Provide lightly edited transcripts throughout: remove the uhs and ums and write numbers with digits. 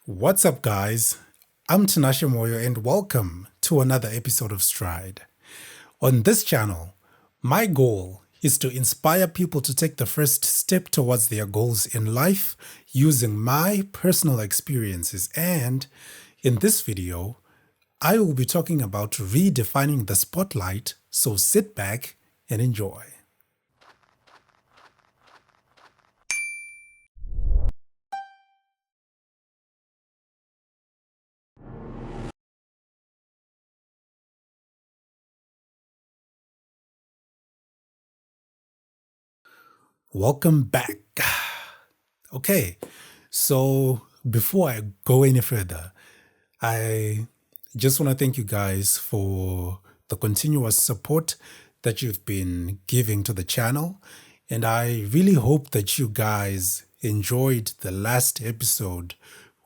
What's up, guys? I'm Tinashe Moyo, and welcome to another episode of Stride. On this channel, my goal is to inspire people to take the first step towards their goals in life using my personal experiences. And in this video, I will be talking about redefining the spotlight, so sit back and enjoy. Welcome back. Okay, so before I go any further, I just want to thank you guys for the continuous support that you've been giving to the channel. And I really hope that you guys enjoyed the last episode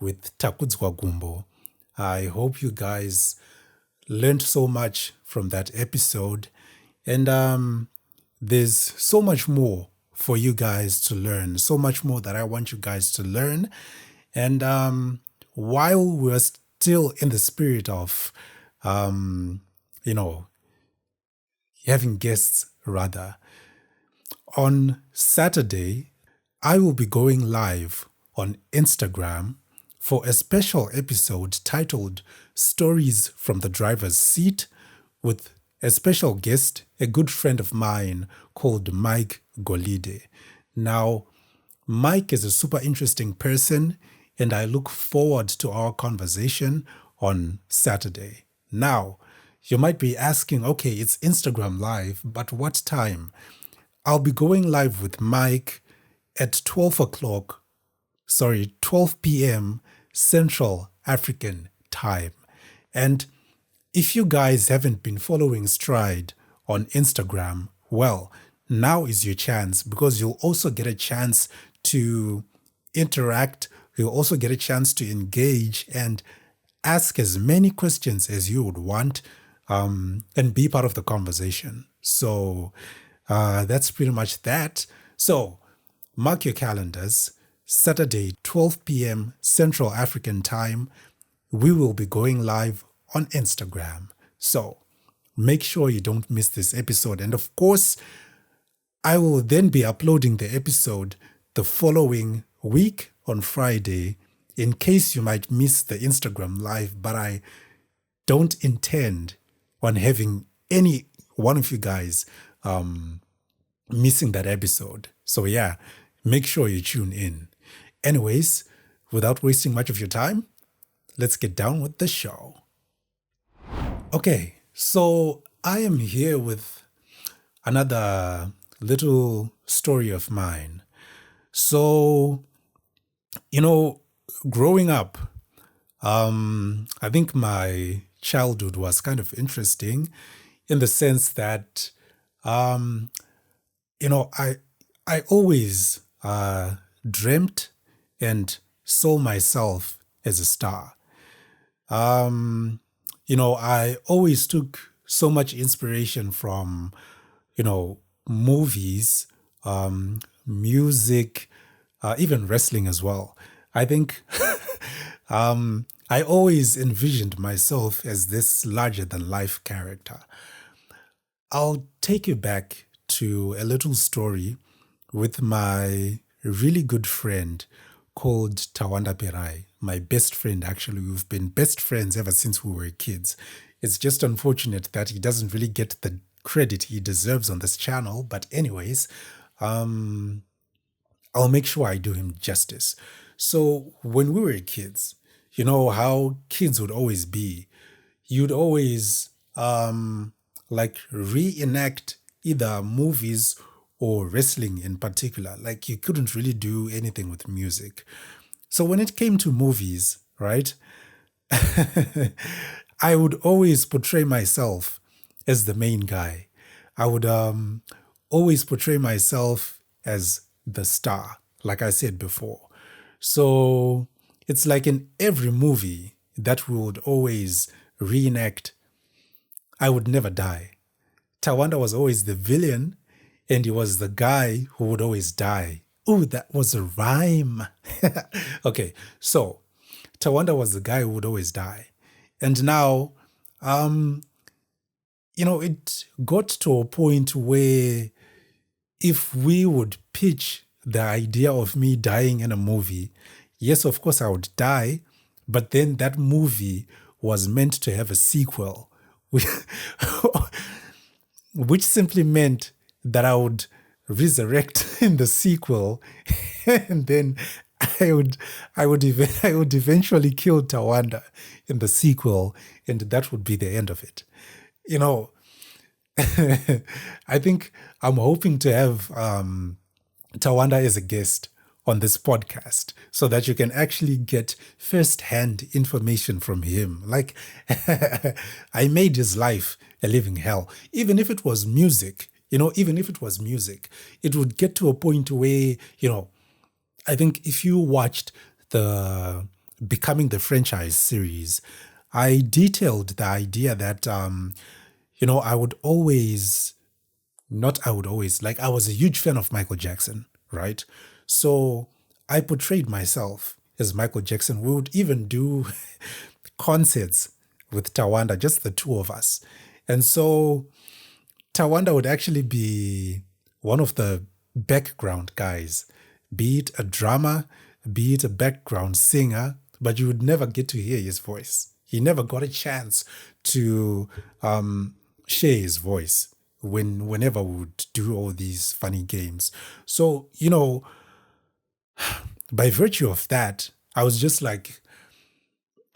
with Takudzwa Gumbo. I hope you guys learned so much from that episode. And there's so much more for you guys to learn, so much more that I want you guys to learn. And while we're still in the spirit of, having guests rather, on Saturday, I will be going live on Instagram for a special episode titled Stories from the Driver's Seat with a special guest, a good friend of mine called Mike Golide. Now, Mike is a super interesting person, and I look forward to our conversation on Saturday. Now, you might be asking, okay, it's Instagram Live, but what time? I'll be going live with Mike at 12 p.m. Central African Time. And if you guys haven't been following Stride on Instagram, well, now is your chance, because you'll also get a chance to interact. You'll also get a chance to engage and ask as many questions as you would want, and be part of the conversation. So that's pretty much that. So mark your calendars. Saturday, 12 p.m. Central African Time, we will be going live on Instagram. So make sure you don't miss this episode. And of course, I will then be uploading the episode the following week on Friday, in case you might miss the Instagram Live, but I don't intend on having any one of you guys missing that episode. So yeah, make sure you tune in. Anyways, without wasting much of your time, let's get down with the show. Okay, so I am here with another little story of mine. So, growing up, I think my childhood was kind of interesting in the sense that, I always dreamt and saw myself as a star. I always took so much inspiration from, movies, music, even wrestling as well. I think I always envisioned myself as this larger-than-life character. I'll take you back to a little story with my really good friend called Tawanda Perai, my best friend. Actually, we've been best friends ever since we were kids. It's just unfortunate that he doesn't really get the credit he deserves on this channel. But anyways, I'll make sure I do him justice. So when we were kids, you know how kids would always be. You'd always reenact either movies or wrestling in particular. Like, you couldn't really do anything with music. So when it came to movies, right, I would always portray myself as the main guy. I would always portray myself as the star, like I said before. So it's like in every movie that we would always reenact, I would never die. Tawanda was always the villain, and he was the guy who would always die. Ooh, that was a rhyme. Okay, so Tawanda was the guy who would always die. And now, um, it got to a point where if we would pitch the idea of me dying in a movie, yes, of course I would die, but then that movie was meant to have a sequel, which, which simply meant that I would resurrect in the sequel, and then I would eventually kill Tawanda in the sequel, and that would be the end of it. You know, I think I'm hoping to have Tawanda as a guest on this podcast so that you can actually get first-hand information from him. Like, I made his life a living hell. Even if it was music, even if it was music, it would get to a point where, I think if you watched the Becoming the Franchise series, I detailed the idea that, I would always, not I would always, like I was a huge fan of Michael Jackson, right? So I portrayed myself as Michael Jackson. We would even do concerts with Tawanda, just the two of us. And so Tawanda would actually be one of the background guys, be it a drummer, be it a background singer, but you would never get to hear his voice. He never got a chance to share his voice whenever we would do all these funny games. So, by virtue of that, I was just like,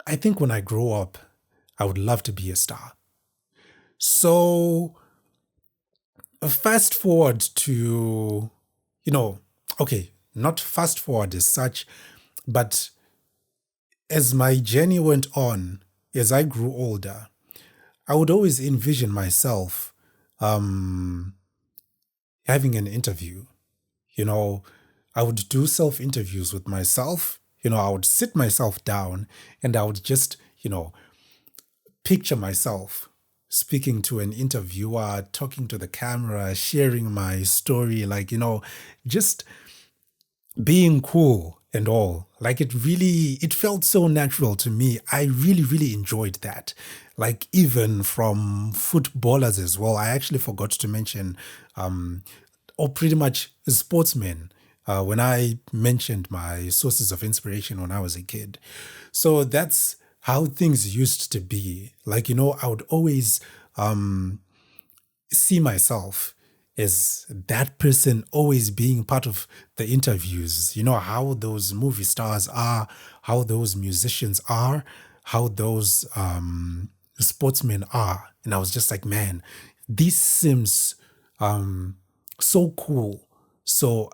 I think when I grow up, I would love to be a star. So fast forward to, okay, not fast forward as such, but as my journey went on, as I grew older, I would always envision myself having an interview. I would do self-interviews with myself. I would sit myself down and I would just, picture myself speaking to an interviewer, talking to the camera, sharing my story, just being cool and all. Like it felt so natural to me. I really, really enjoyed that. Like even from footballers as well. I actually forgot to mention, or pretty much sportsmen, when I mentioned my sources of inspiration when I was a kid. So that's how things used to be. Like, I would always see myself as that person always being part of the interviews. How those movie stars are, how those musicians are, how those sportsmen are. And I was just like, man, this seems so cool. So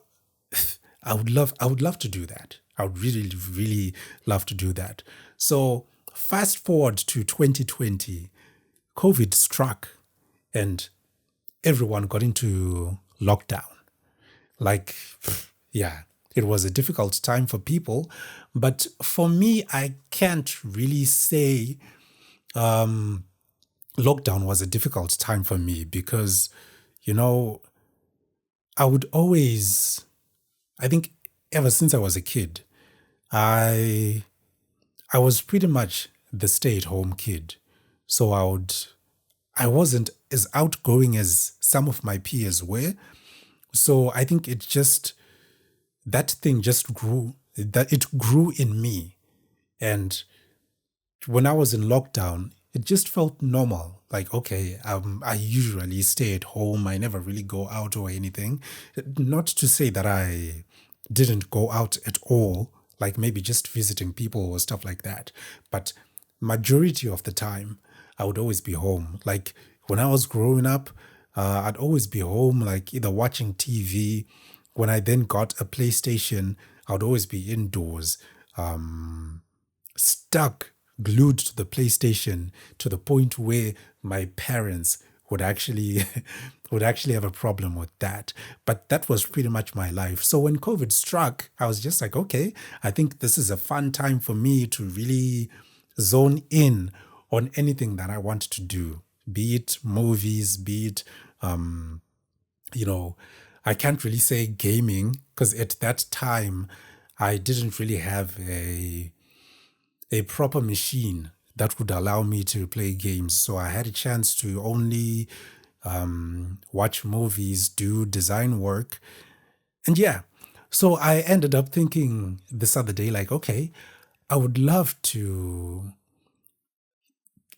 I would love to do that. I would really, really love to do that. So fast forward to 2020, COVID struck and everyone got into lockdown. Like, yeah, it was a difficult time for people. But for me, I can't really say lockdown was a difficult time for me because, I would always, I think ever since I was a kid, I was pretty much the stay-at-home kid. So I wasn't as outgoing as some of my peers were. So I think that thing just grew, that it grew in me. And when I was in lockdown, it just felt normal. Like, okay, I usually stay at home. I never really go out or anything. Not to say that I didn't go out at all, like maybe just visiting people or stuff like that. But majority of the time, I would always be home. Like when I was growing up, I'd always be home, like either watching TV. When I then got a PlayStation, I would always be indoors, stuck, glued to the PlayStation to the point where my parents would actually have a problem with that. But that was pretty much my life. So when COVID struck, I was just like, okay, I think this is a fun time for me to really zone in on anything that I want to do, be it movies, be it, I can't really say gaming because at that time I didn't really have a proper machine that would allow me to play games. So I had a chance to only watch movies, do design work. And yeah, so I ended up thinking this other day, like, okay, I would love to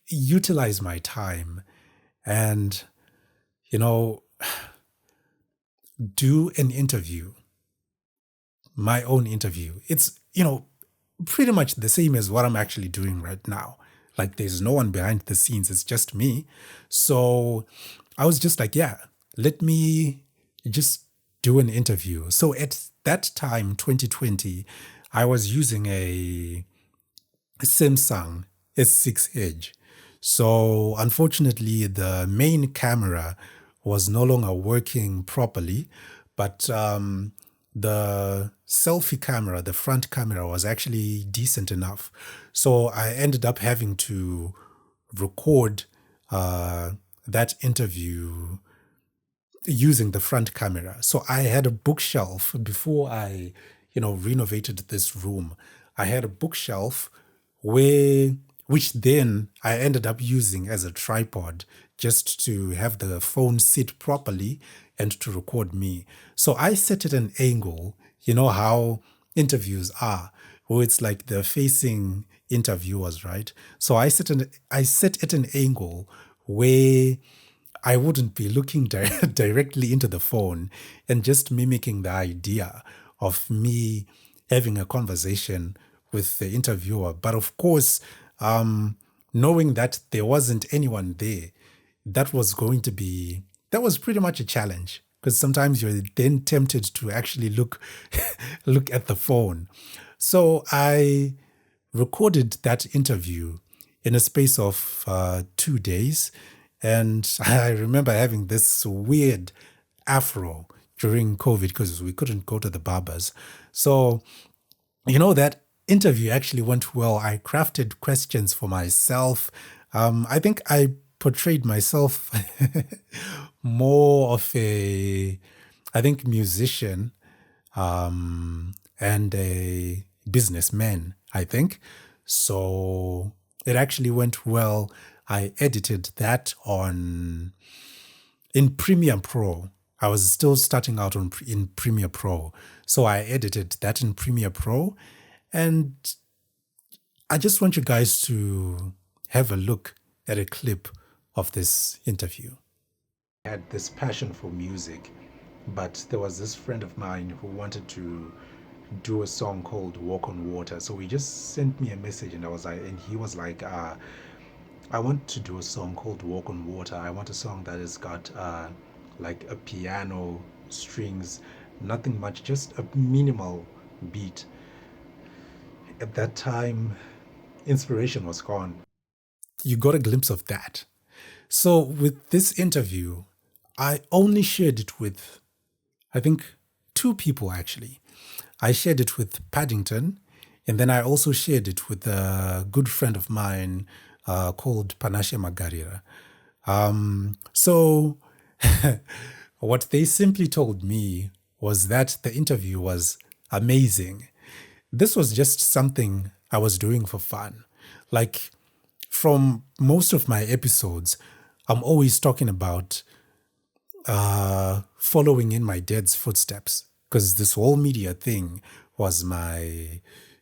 utilize my time and, you know, do an interview, my own interview. It's, pretty much the same as what I'm actually doing right now. Like there's no one behind the scenes, it's just me. So I was just like, yeah, let me just do an interview. So at that time, 2020, I was using a Samsung S6 Edge. So unfortunately, the main camera was no longer working properly, but the selfie camera, the front camera, was actually decent enough. So I ended up having to record that interview using the front camera. So I had a bookshelf before I, renovated this room. I had a bookshelf which then I ended up using as a tripod just to have the phone sit properly and to record me. So I set at an angle, you know how interviews are, where it's like they're facing interviewers, right? So I set at an angle where I wouldn't be looking directly into the phone and just mimicking the idea of me having a conversation with the interviewer. But of course, knowing that there wasn't anyone there, that was pretty much a challenge, because sometimes you're then tempted to actually look at the phone. So I recorded that interview in a space of 2 days. And I remember having this weird afro during COVID because we couldn't go to the barbers. So, that interview actually went well. I crafted questions for myself. I think I portrayed myself more of musician and a businessman, I think. So it actually went well. I edited that in Premiere Pro. I was still starting out in Premiere Pro. So I edited that in Premiere Pro. And I just want you guys to have a look at a clip of this interview. I had this passion for music, but there was this friend of mine who wanted to do a song called Walk on Water. So he just sent me a message and he was like, I want to do a song called Walk on Water. I want a song that has got like a piano, strings, nothing much, just a minimal beat. At that time, inspiration was gone. You got a glimpse of that. So with this interview, I only shared it with, I think, 2 people actually. I shared it with Paddington, and then I also shared it with a good friend of mine called Panashe Magarira. So what they simply told me was that the interview was amazing. This was just something I was doing for fun. Like, from most of my episodes, I'm always talking about following in my dad's footsteps, because this whole media thing was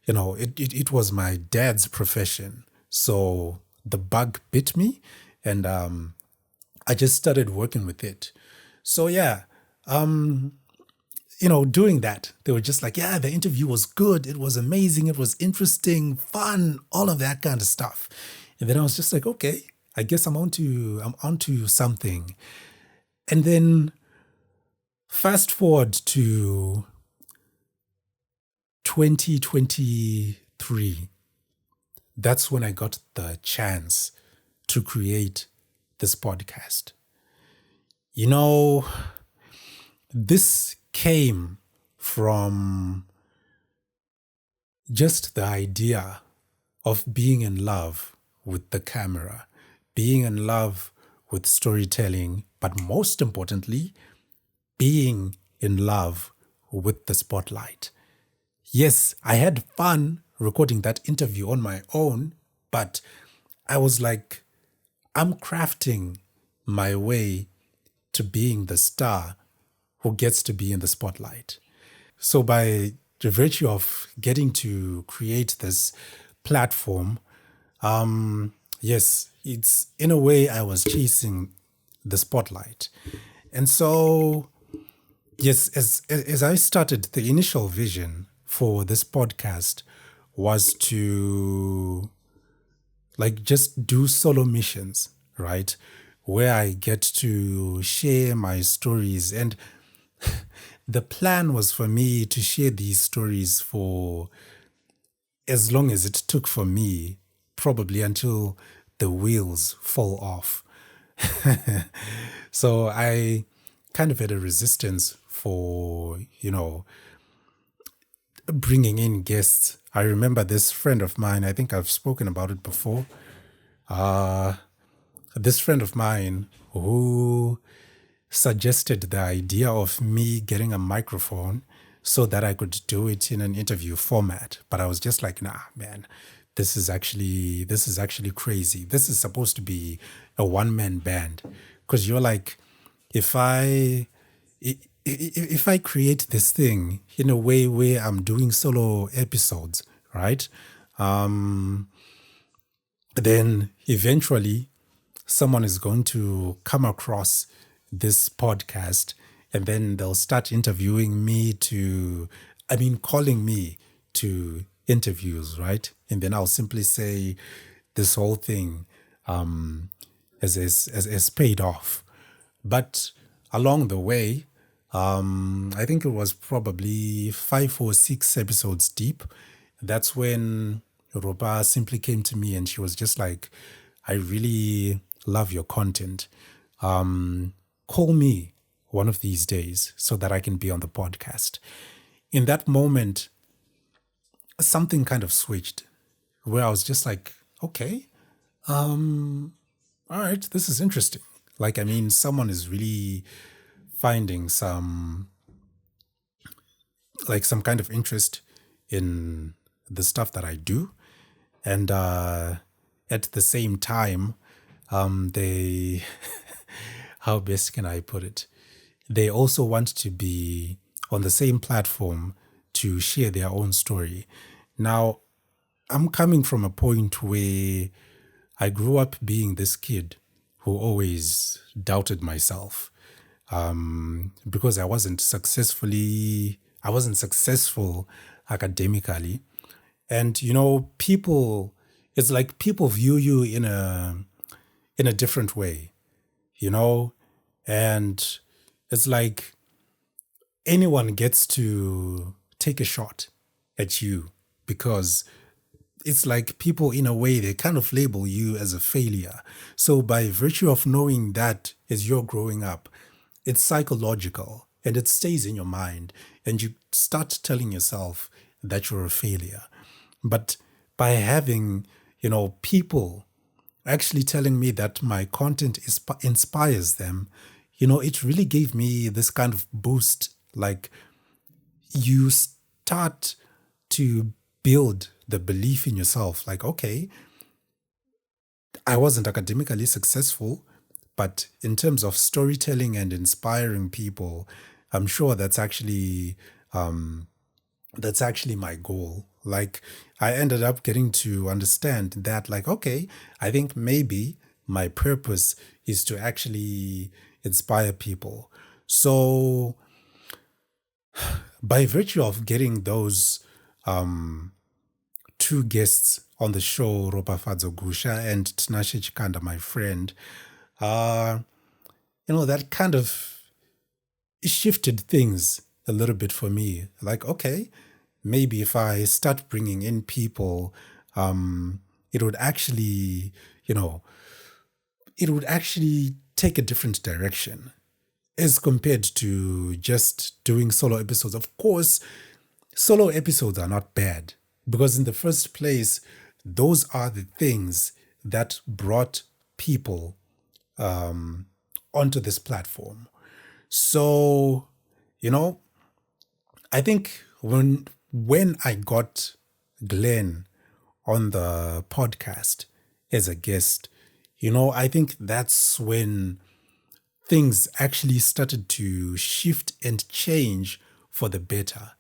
it was my dad's profession. So the bug bit me, and I just started working with it. So yeah, doing that, they were just like, yeah, the interview was good, it was amazing, it was interesting, fun, all of that kind of stuff. And then I was just like, okay, I guess I'm onto something. And then fast forward to 2023. That's when I got the chance to create this podcast. This came from just the idea of being in love with the camera, being in love with storytelling, but most importantly, being in love with the spotlight. Yes, I had fun recording that interview on my own, but I was like, I'm crafting my way to being the star who gets to be in the spotlight. So by the virtue of getting to create this platform, yes, it's in a way I was chasing the spotlight. And so, yes, as I started, the initial vision for this podcast was to like just do solo missions, right? Where I get to share my stories. And the plan was for me to share these stories for as long as it took for me, probably until the wheels fall off. So I kind of had a resistance for, bringing in guests. I remember this friend of mine, I think I've spoken about it before. This friend of mine who suggested the idea of me getting a microphone so that I could do it in an interview format. But I was just like, nah, man, this is actually crazy. This is supposed to be a one-man band. Because you're like, if I create this thing in a way where I'm doing solo episodes, right? Then eventually someone is going to come across this podcast and then they'll start interviewing me calling me to interviews, right? And then I'll simply say this whole thing has paid off. But along the way, I think it was probably 5 or 6 episodes deep. That's when Roba simply came to me and she was just like, I really love your content. Call me one of these days so that I can be on the podcast. In that moment, something kind of switched where I was just like, okay, all right, this is interesting. Like, I mean, someone is really finding some kind of interest in the stuff that I do. And at the same time, they, how best can I put it? They also want to be on the same platform to share their own story. Now, I'm coming from a point where I grew up being this kid who always doubted myself because I wasn't successful academically. And, it's like people view you in a different way, and it's like anyone gets to take a shot at you because it's like people, in a way, they kind of label you as a failure. So by virtue of knowing that as you're growing up, it's psychological and it stays in your mind and you start telling yourself that you're a failure. But by having, people actually telling me that my content inspires them, it really gave me this kind of boost. Like, you start to build the belief in yourself. Like, okay, I wasn't academically successful, but in terms of storytelling and inspiring people, I'm sure that's actually my goal. Like, I ended up getting to understand that, like, okay, I think maybe my purpose is to actually inspire people. So by virtue of getting those 2 guests on the show, Robafadzo Gusha and Tinashe Chikanda, my friend, that kind of shifted things a little bit for me. Like, okay, maybe if I start bringing in people, it would actually, take a different direction as compared to just doing solo episodes. Of course, solo episodes are not bad because in the first place, those are the things that brought people onto this platform. So, I think when I got Glenn on the podcast as a guest, I think that's when things actually started to shift and change for the better.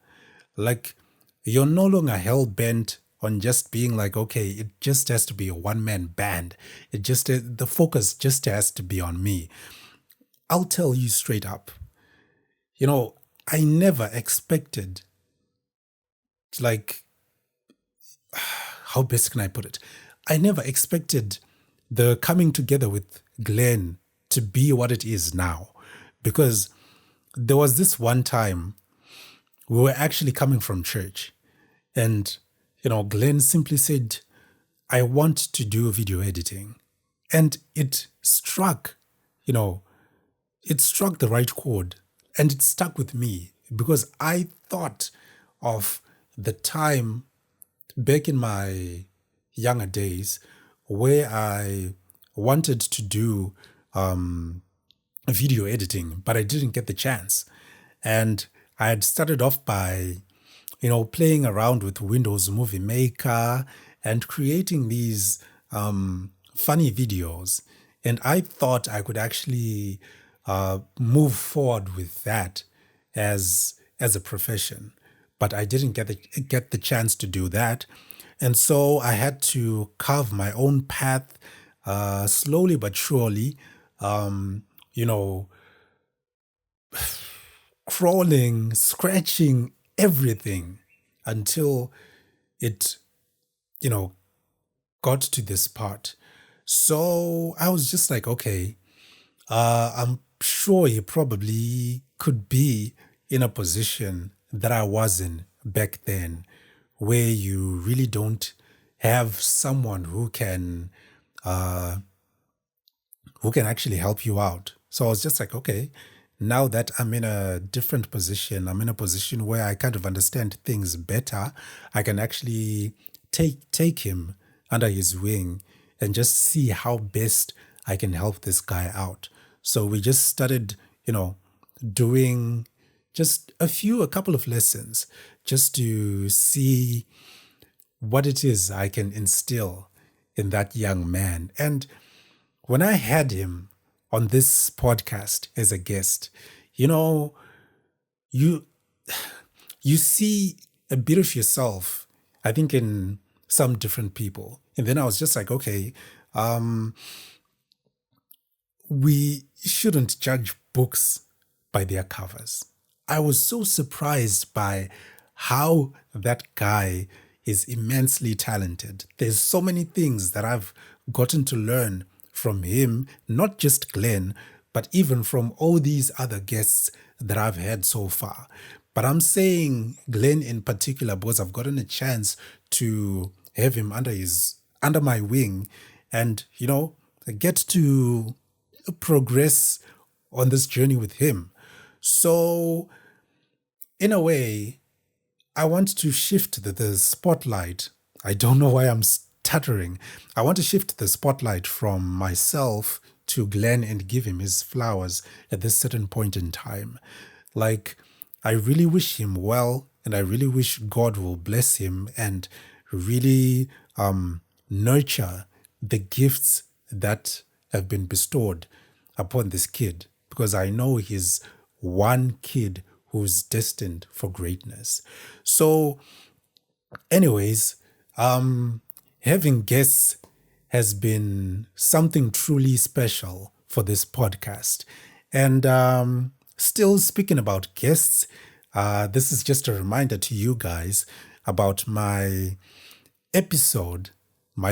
Like, you're no longer hell bent on just being like, okay, it just has to be a one-man band. The focus just has to be on me. I'll tell you straight up, I never expected, like, how best can I put it? I never expected the coming together with Glenn to be what it is now. Because there was this one time we were actually coming from church, and, Glenn simply said, I want to do video editing. And you know, it struck the right chord, and it stuck with me because I thought of the time back in my younger days where I wanted to do video editing, but I didn't get the chance. And I had started off by, playing around with Windows Movie Maker and creating these funny videos. And I thought I could actually move forward with that as a profession, but I didn't get the chance to do that. And so I had to carve my own path, slowly but surely, you know, crawling, scratching everything until it, you know, got to this part. So I was just like, okay, I'm sure he probably could be in a position that I was in back then, where you really don't have someone who can actually help you out. So I was just like, okay, now that I'm in a different position, I'm in a position where I kind of understand things better, I can actually take him under his wing and just see how best I can help this guy out. So we just started, doing just a couple of lessons just to see what it is I can instill in that young man. And when I had him on this podcast as a guest, you you see a bit of yourself, I think, in some different people. And then I was just like, okay, we shouldn't judge books by their covers. I was so surprised by how that guy is immensely talented. There's so many things that I've gotten to learn from him, not just Glenn, but even from all these other guests that I've had so far. But I'm saying Glenn in particular because I've gotten a chance to have him under my wing and, get to progress on this journey with him. So, in a way, I want to shift the spotlight. I don't know why I'm stuttering. I want to shift the spotlight from myself to Glenn and give him his flowers at this certain point in time. Like, I really wish him well, and I really wish God will bless him and really nurture the gifts that have been bestowed upon this kid, because I know he's one kid who's destined for greatness. So, anyways, having guests has been something truly special for this podcast. And still speaking about guests, this is just a reminder to you guys about my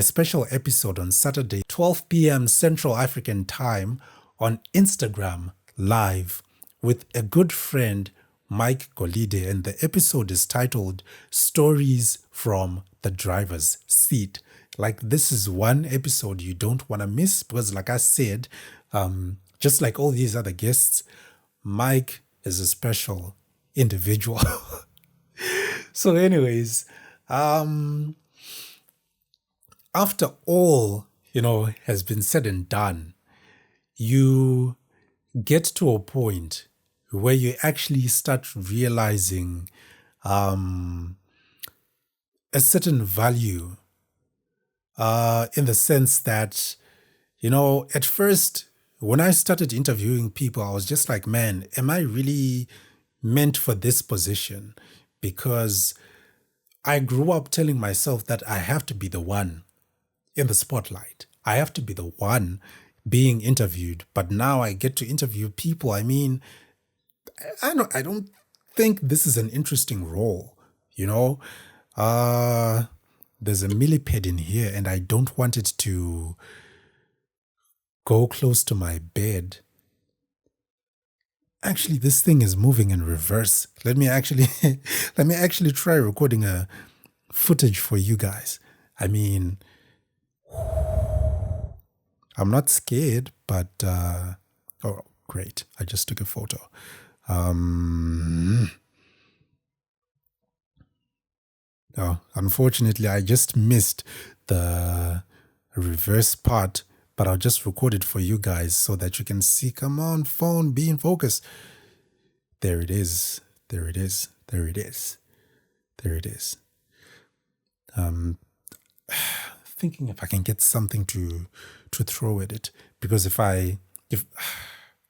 special episode on Saturday, 12 p.m. Central African Time on Instagram Live with a good friend, Mike Golide. And the episode is titled Stories from the Driver's Seat. Like, this is one episode you don't want to miss because, like I said, just like all these other guests, Mike is a special individual. So anyways, after all, has been said and done, you get to a point where you actually start realizing a certain value, in the sense that, at first, when I started interviewing people, I was just like, man, am I really meant for this position? Because I grew up telling myself that I have to be the one in the spotlight. I have to be the one being interviewed. But now I get to interview people. I mean, I don't think this is an interesting role, you know? There's a millipede in here and I don't want it to go close to my bed. Actually, this thing is moving in reverse. Let me actually let me actually try recording a footage for you guys. I mean, I'm not scared, but oh, great. I just took a photo. Oh, unfortunately, I just missed the reverse part, but I'll just record it for you guys so that you can see. Come on, phone, be in focus. There it is. There it is. There it is. There it is. Thinking if I can get something to throw at it, because if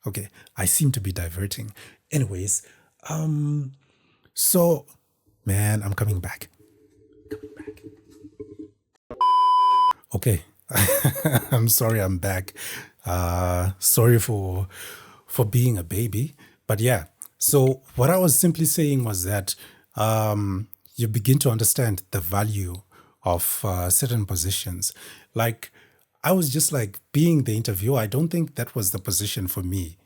okay, I seem to be diverting. Anyways, so man, I'm coming back. Okay. I'm sorry I'm back. Sorry for being a baby. But yeah. So what I was simply saying was that you begin to understand the value of certain positions. Like, I was just like being the interviewer. I don't think that was the position for me.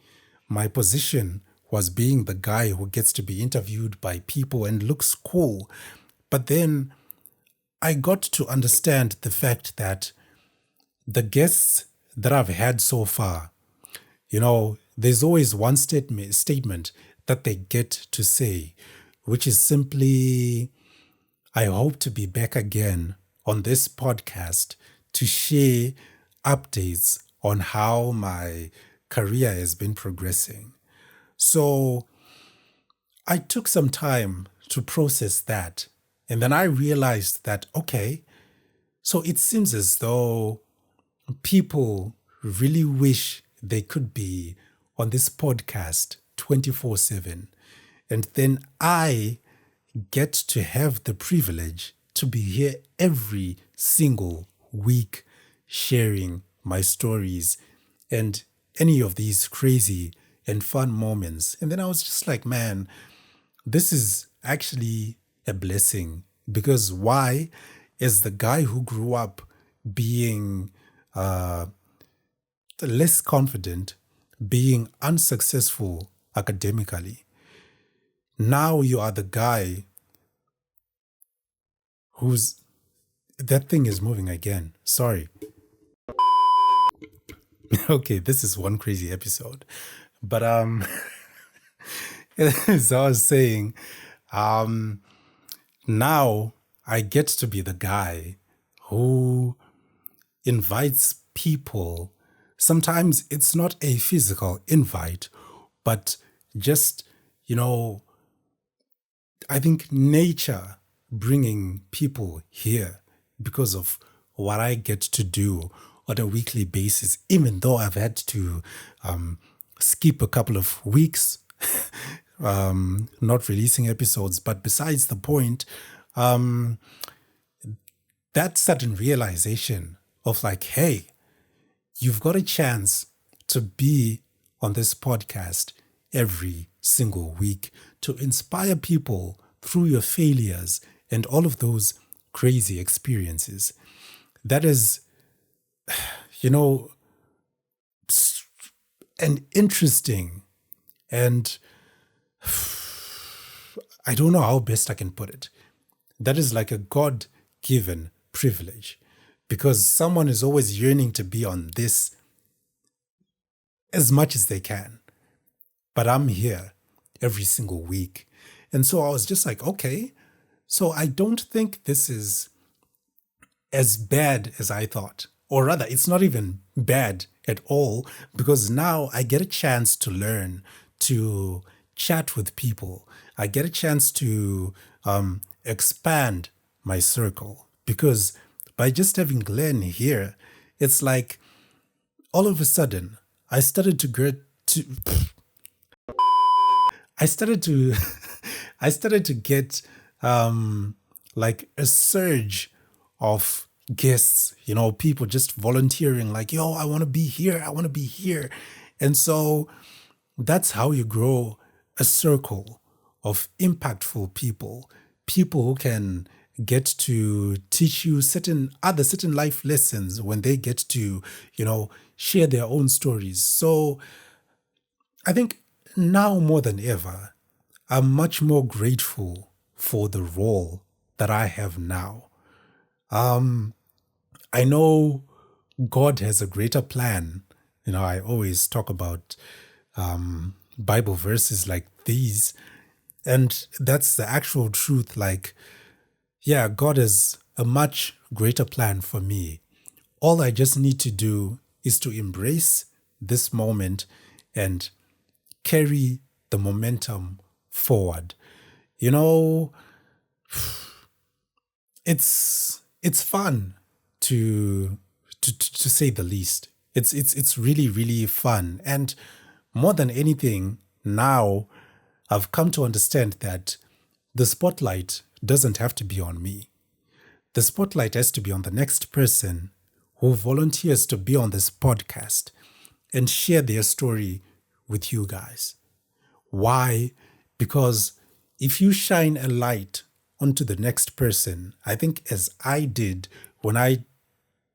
My position was being the guy who gets to be interviewed by people and looks cool. But then I got to understand the fact that the guests that I've had so far, there's always one statement that they get to say, which is simply, I hope to be back again on this podcast to share updates on how my career has been progressing. So I took some time to process that. And then I realized that, okay, so it seems as though people really wish they could be on this podcast 24/7. And then I get to have the privilege to be here every single week sharing my stories and any of these crazy and fun moments. And then I was just like, man, this is actually a blessing, because why? As the guy who grew up being less confident, being unsuccessful academically, now you are the guy that thing is moving again. Sorry. Okay, this is one crazy episode. But as I was saying, now I get to be the guy who invites people. Sometimes it's not a physical invite, but just, I think nature bringing people here because of what I get to do on a weekly basis, even though I've had to skip a couple of weeks not releasing episodes. But besides the point, that sudden realization of like, hey, you've got a chance to be on this podcast every single week to inspire people through your failures and all of those crazy experiences. That is, an interesting, and I don't know how best I can put it. That is like a God-given privilege, because someone is always yearning to be on this as much as they can. But I'm here every single week. And so I was just like, okay, so I don't think this is as bad as I thought. Or rather, it's not even bad at all, because now I get a chance to learn, to chat with people. I get a chance to expand my circle. Because by just having Glenn here, it's like all of a sudden I started to get to I started to I started to get like a surge of guests, people just volunteering like, yo, I want to be here. I want to be here. And so that's how you grow a circle of impactful people, people who can get to teach you certain life lessons when they get to, share their own stories. So I think now more than ever, I'm much more grateful for the role that I have now. I know God has a greater plan. I always talk about Bible verses like these, and that's the actual truth. Like, yeah, God has a much greater plan for me. All I just need to do is to embrace this moment and carry the momentum forward. It's fun to say the least. It's really, really fun. And more than anything, now I've come to understand that the spotlight doesn't have to be on me. The spotlight has to be on the next person who volunteers to be on this podcast and share their story with you guys. Why? Because if you shine a light onto the next person, I think as I did when I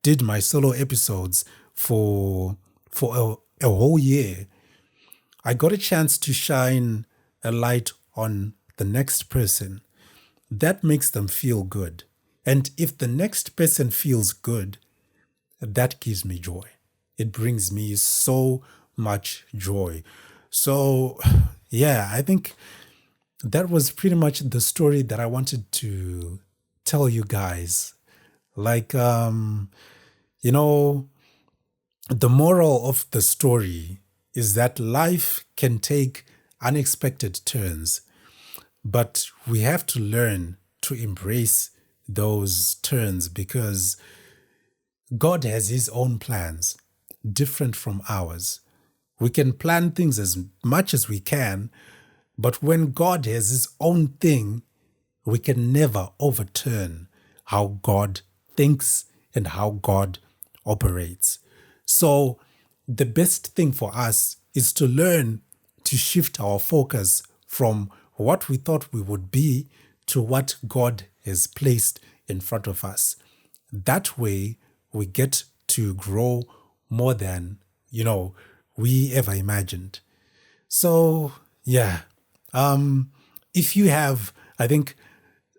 did my solo episodes for a whole year, I got a chance to shine a light on the next person. That makes them feel good. And if the next person feels good, that gives me joy. It brings me so much joy. So, yeah, I think that was pretty much the story that I wanted to tell you guys. Like, the moral of the story is that life can take unexpected turns, but we have to learn to embrace those turns because God has his own plans, different from ours. We can plan things as much as we can, but when God has his own thing, we can never overturn how God thinks and how God operates. So the best thing for us is to learn to shift our focus from what we thought we would be to what God has placed in front of us. That way, we get to grow more than, we ever imagined. So, yeah. If you have, I think,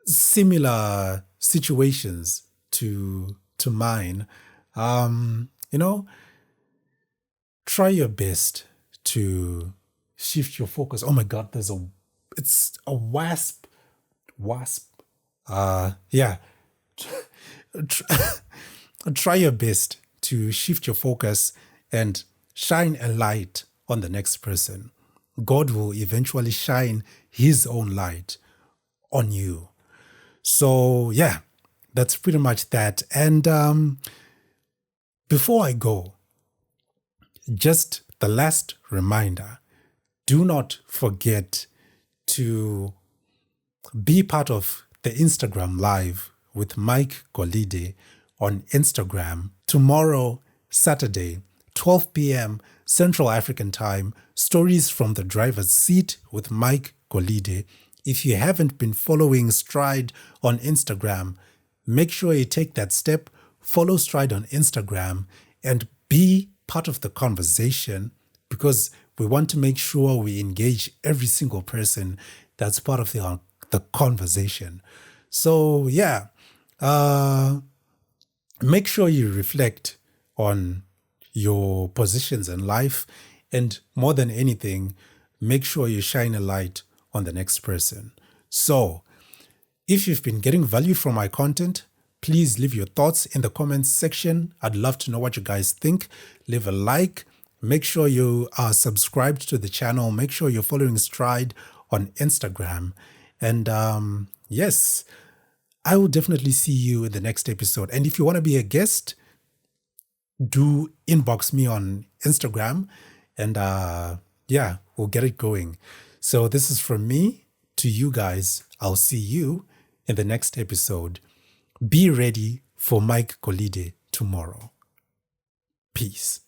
similar situations to mine, try your best to shift your focus. Oh my God, it's a wasp. Yeah. Try your best to shift your focus and shine a light on the next person. God will eventually shine his own light on you. So, yeah, that's pretty much that. And before I go, just the last reminder, do not forget to be part of the Instagram Live with Mike Golide on Instagram tomorrow, Saturday, 12 p.m. Central African Time, Stories from the Driver's Seat with Mike Golide. If you haven't been following Stride on Instagram, make sure you take that step, follow Stride on Instagram, and be part of the conversation because we want to make sure we engage every single person that's part of the conversation. So, yeah, make sure you reflect on your positions in life, and more than anything, make sure you shine a light on the next person. So, if you've been getting value from my content, please leave your thoughts in the comments section. I'd love to know what you guys think. Leave a like. Make sure you are subscribed to the channel. Make sure you're following Stride on Instagram. And yes, I will definitely see you in the next episode. And if you want to be a guest, do inbox me on Instagram and yeah, we'll get it going. So this is from me to you guys. I'll see you in the next episode. Be ready for Mike Kolide tomorrow. Peace.